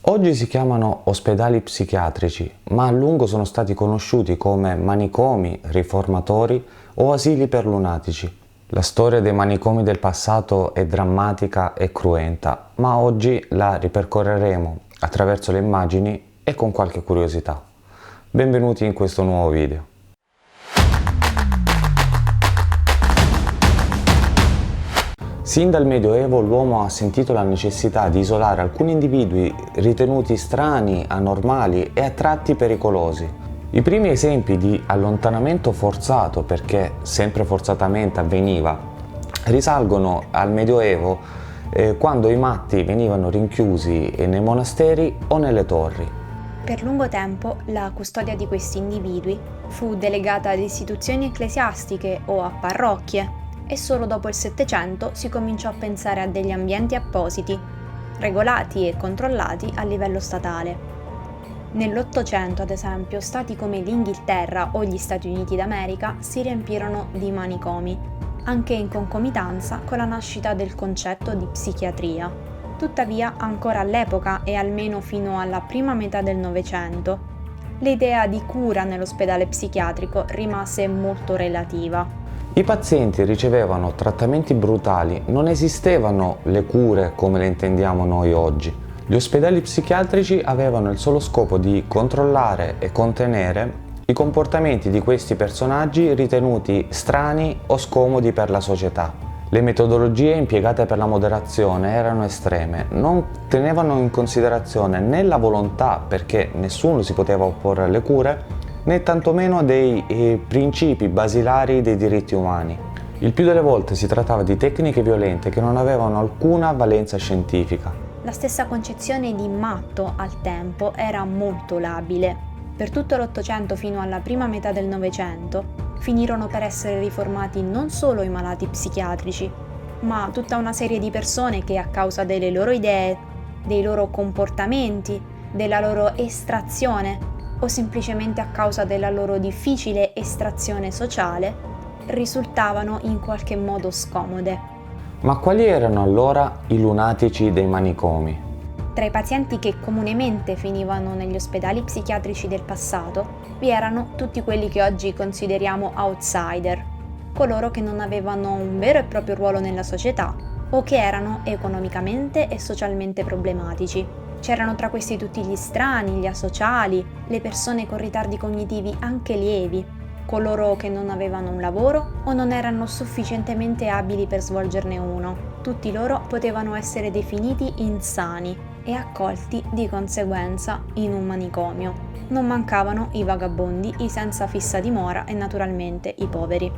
Oggi si chiamano ospedali psichiatrici, ma a lungo sono stati conosciuti come manicomi, riformatori o asili per lunatici. La storia dei manicomi del passato è drammatica e cruenta, ma oggi la ripercorreremo attraverso le immagini e con qualche curiosità. Benvenuti in questo nuovo video. Sin dal Medioevo l'uomo ha sentito la necessità di isolare alcuni individui ritenuti strani, anormali e a tratti pericolosi. I primi esempi di allontanamento forzato, perché sempre forzatamente avveniva, risalgono al Medioevo, quando i matti venivano rinchiusi nei monasteri o nelle torri. Per lungo tempo la custodia di questi individui fu delegata ad istituzioni ecclesiastiche o a parrocchie, e solo dopo il Settecento si cominciò a pensare a degli ambienti appositi, regolati e controllati a livello statale. Nell'Ottocento, ad esempio, stati come l'Inghilterra o gli Stati Uniti d'America si riempirono di manicomi, anche in concomitanza con la nascita del concetto di psichiatria. Tuttavia, ancora all'epoca e almeno fino alla prima metà del Novecento, l'idea di cura nell'ospedale psichiatrico rimase molto relativa. I pazienti ricevevano trattamenti brutali, non esistevano le cure come le intendiamo noi oggi. Gli ospedali psichiatrici avevano il solo scopo di controllare e contenere i comportamenti di questi personaggi ritenuti strani o scomodi per la società. Le metodologie impiegate per la moderazione erano estreme, non tenevano in considerazione né la volontà, perché nessuno si poteva opporre alle cure, né tantomeno dei principi basilari dei diritti umani. Il più delle volte si trattava di tecniche violente che non avevano alcuna valenza scientifica. La stessa concezione di matto al tempo era molto labile. Per tutto l'Ottocento fino alla prima metà del Novecento finirono per essere riformati non solo i malati psichiatrici, ma tutta una serie di persone che a causa delle loro idee, dei loro comportamenti, della loro estrazione o semplicemente a causa della loro difficile estrazione sociale, risultavano in qualche modo scomode. Ma quali erano allora i lunatici dei manicomi? Tra i pazienti che comunemente finivano negli ospedali psichiatrici del passato, vi erano tutti quelli che oggi consideriamo outsider, coloro che non avevano un vero e proprio ruolo nella società o che erano economicamente e socialmente problematici. C'erano tra questi tutti gli strani, gli asociali, le persone con ritardi cognitivi anche lievi, coloro che non avevano un lavoro o non erano sufficientemente abili per svolgerne uno. Tutti loro potevano essere definiti insani e accolti di conseguenza in un manicomio. Non mancavano i vagabondi, i senza fissa dimora e naturalmente i poveri.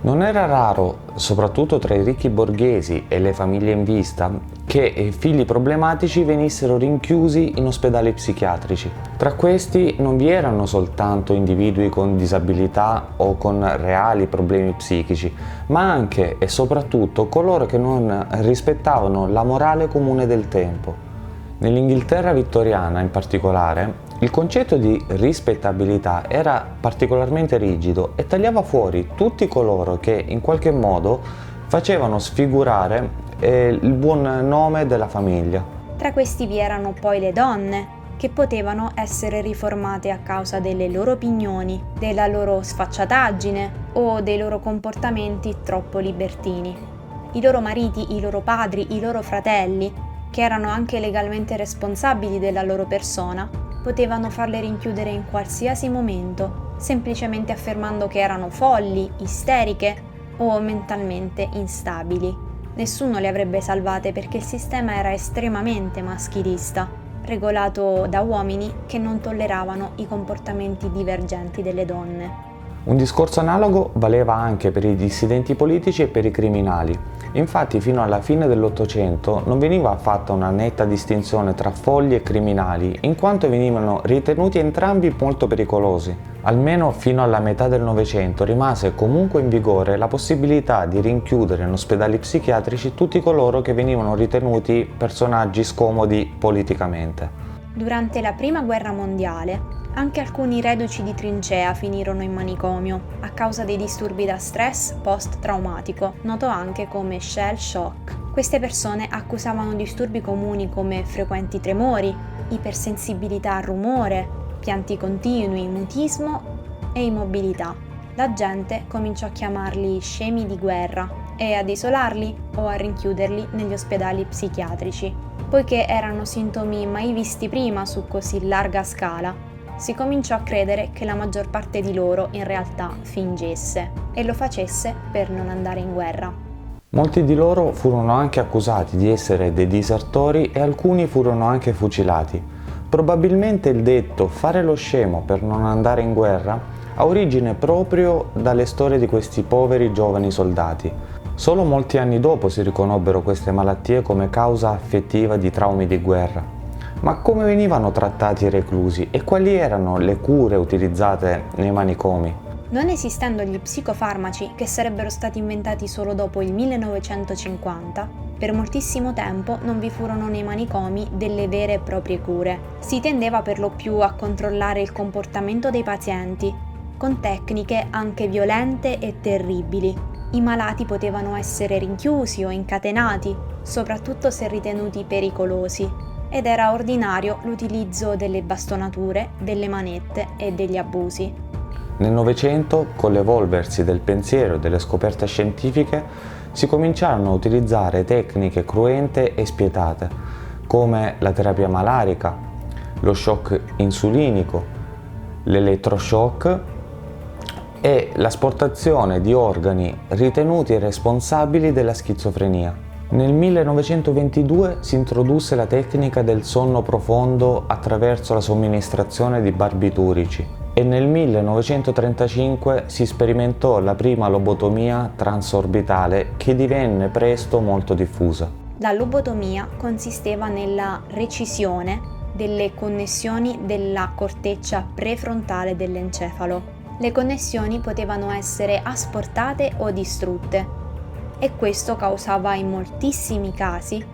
Non era raro, soprattutto tra i ricchi borghesi e le famiglie in vista, che figli problematici venissero rinchiusi in ospedali psichiatrici. Tra questi non vi erano soltanto individui con disabilità o con reali problemi psichici, ma anche e soprattutto coloro che non rispettavano la morale comune del tempo. Nell'Inghilterra vittoriana, in particolare, il concetto di rispettabilità era particolarmente rigido e tagliava fuori tutti coloro che in qualche modo facevano sfigurare il buon nome della famiglia. Tra questi vi erano poi le donne, che potevano essere riformate a causa delle loro opinioni, della loro sfacciataggine o dei loro comportamenti troppo libertini. I loro mariti, i loro padri, i loro fratelli, che erano anche legalmente responsabili della loro persona, potevano farle rinchiudere in qualsiasi momento, semplicemente affermando che erano folli, isteriche o mentalmente instabili. Nessuno le avrebbe salvate perché il sistema era estremamente maschilista, regolato da uomini che non tolleravano i comportamenti divergenti delle donne. Un discorso analogo valeva anche per i dissidenti politici e per i criminali. Infatti, fino alla fine dell'Ottocento non veniva fatta una netta distinzione tra folli e criminali, in quanto venivano ritenuti entrambi molto pericolosi. Almeno fino alla metà del Novecento rimase comunque in vigore la possibilità di rinchiudere in ospedali psichiatrici tutti coloro che venivano ritenuti personaggi scomodi politicamente. Durante la Prima Guerra Mondiale, anche alcuni reduci di trincea finirono in manicomio a causa dei disturbi da stress post-traumatico, noto anche come shell shock. Queste persone accusavano disturbi comuni come frequenti tremori, ipersensibilità al rumore, pianti continui, mutismo e immobilità. La gente cominciò a chiamarli scemi di guerra e ad isolarli o a rinchiuderli negli ospedali psichiatrici. Poiché erano sintomi mai visti prima su così larga scala, si cominciò a credere che la maggior parte di loro in realtà fingesse e lo facesse per non andare in guerra. Molti di loro furono anche accusati di essere dei disertori e alcuni furono anche fucilati. Probabilmente il detto fare lo scemo per non andare in guerra ha origine proprio dalle storie di questi poveri giovani soldati. Solo molti anni dopo si riconobbero queste malattie come causa affettiva di traumi di guerra. Ma come venivano trattati i reclusi e quali erano le cure utilizzate nei manicomi? Non esistendo gli psicofarmaci che sarebbero stati inventati solo dopo il 1950, per moltissimo tempo non vi furono nei manicomi delle vere e proprie cure. Si tendeva per lo più a controllare il comportamento dei pazienti, con tecniche anche violente e terribili. I malati potevano essere rinchiusi o incatenati, soprattutto se ritenuti pericolosi, ed era ordinario l'utilizzo delle bastonature, delle manette e degli abusi. Nel Novecento, con l'evolversi del pensiero e delle scoperte scientifiche, si cominciarono a utilizzare tecniche cruente e spietate, come la terapia malarica, lo shock insulinico, l'elettroshock e l'asportazione di organi ritenuti responsabili della schizofrenia. Nel 1922 si introdusse la tecnica del sonno profondo attraverso la somministrazione di barbiturici e nel 1935 si sperimentò la prima lobotomia transorbitale che divenne presto molto diffusa. La lobotomia consisteva nella recisione delle connessioni della corteccia prefrontale dell'encefalo. Le connessioni potevano essere asportate o distrutte e questo causava in moltissimi casi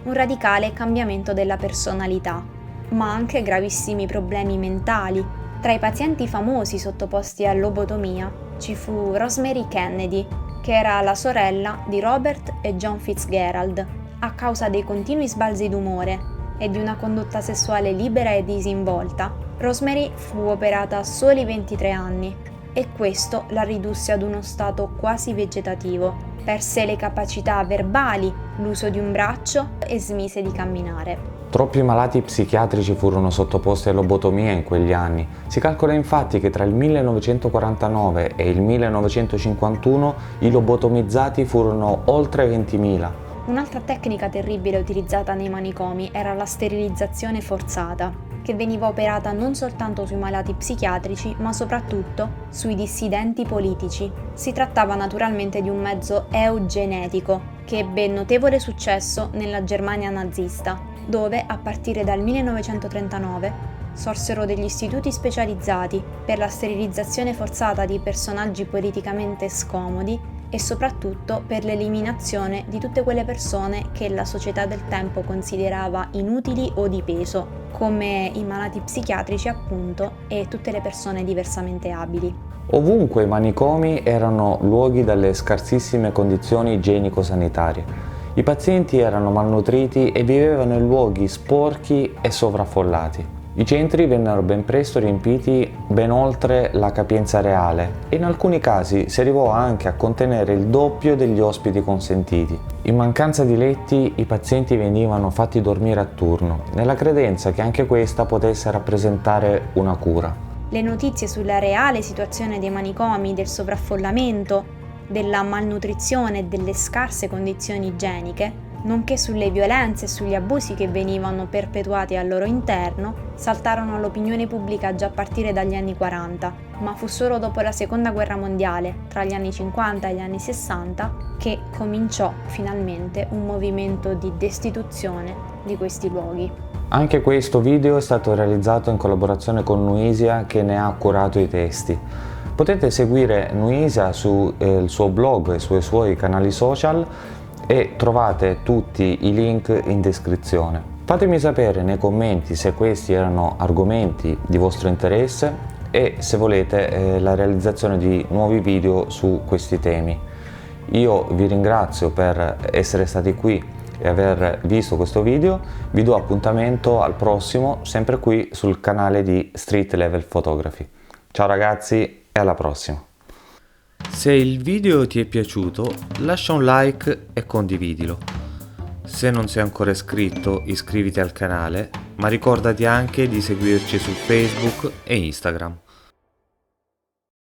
un radicale cambiamento della personalità, ma anche gravissimi problemi mentali. Tra i pazienti famosi sottoposti a lobotomia ci fu Rosemary Kennedy, che era la sorella di Robert e John Fitzgerald. A causa dei continui sbalzi d'umore e di una condotta sessuale libera e disinvolta, Rosemary fu operata a soli 23 anni e questo la ridusse ad uno stato quasi vegetativo. Perse le capacità verbali, l'uso di un braccio e smise di camminare. Troppi malati psichiatrici furono sottoposti a lobotomia in quegli anni. Si calcola infatti che tra il 1949 e il 1951 i lobotomizzati furono oltre 20.000. Un'altra tecnica terribile utilizzata nei manicomi era la sterilizzazione forzata, che veniva operata non soltanto sui malati psichiatrici, ma soprattutto sui dissidenti politici. Si trattava naturalmente di un mezzo eugenetico che ebbe notevole successo nella Germania nazista, dove a partire dal 1939 sorsero degli istituti specializzati per la sterilizzazione forzata di personaggi politicamente scomodi e soprattutto per l'eliminazione di tutte quelle persone che la società del tempo considerava inutili o di peso, come i malati psichiatrici appunto e tutte le persone diversamente abili. Ovunque i manicomi erano luoghi dalle scarsissime condizioni igienico-sanitarie. I pazienti erano malnutriti e vivevano in luoghi sporchi e sovraffollati. I centri vennero ben presto riempiti ben oltre la capienza reale e in alcuni casi si arrivò anche a contenere il doppio degli ospiti consentiti. In mancanza di letti i pazienti venivano fatti dormire a turno, nella credenza che anche questa potesse rappresentare una cura. Le notizie sulla reale situazione dei manicomi, del sovraffollamento, della malnutrizione e delle scarse condizioni igieniche, nonché sulle violenze e sugli abusi che venivano perpetuati al loro interno, saltarono all'opinione pubblica già a partire dagli anni 40, ma fu solo dopo la Seconda Guerra Mondiale, tra gli anni 50 e gli anni 60, che cominciò finalmente un movimento di destituzione di questi luoghi. Anche questo video è stato realizzato in collaborazione con Nuisia, che ne ha curato i testi. Potete seguire Nuisia sul suo blog e sui suoi canali social e trovate tutti i link in descrizione. Fatemi sapere nei commenti se questi erano argomenti di vostro interesse e se volete la realizzazione di nuovi video su questi temi. Io vi ringrazio per essere stati qui e aver visto questo video. Vi do appuntamento al prossimo, sempre qui sul canale di Street Level Photography. Ciao ragazzi e alla prossima! Se il video ti è piaciuto, lascia un like e condividilo. Se non sei ancora iscritto, iscriviti al canale, ma ricordati anche di seguirci su Facebook e Instagram.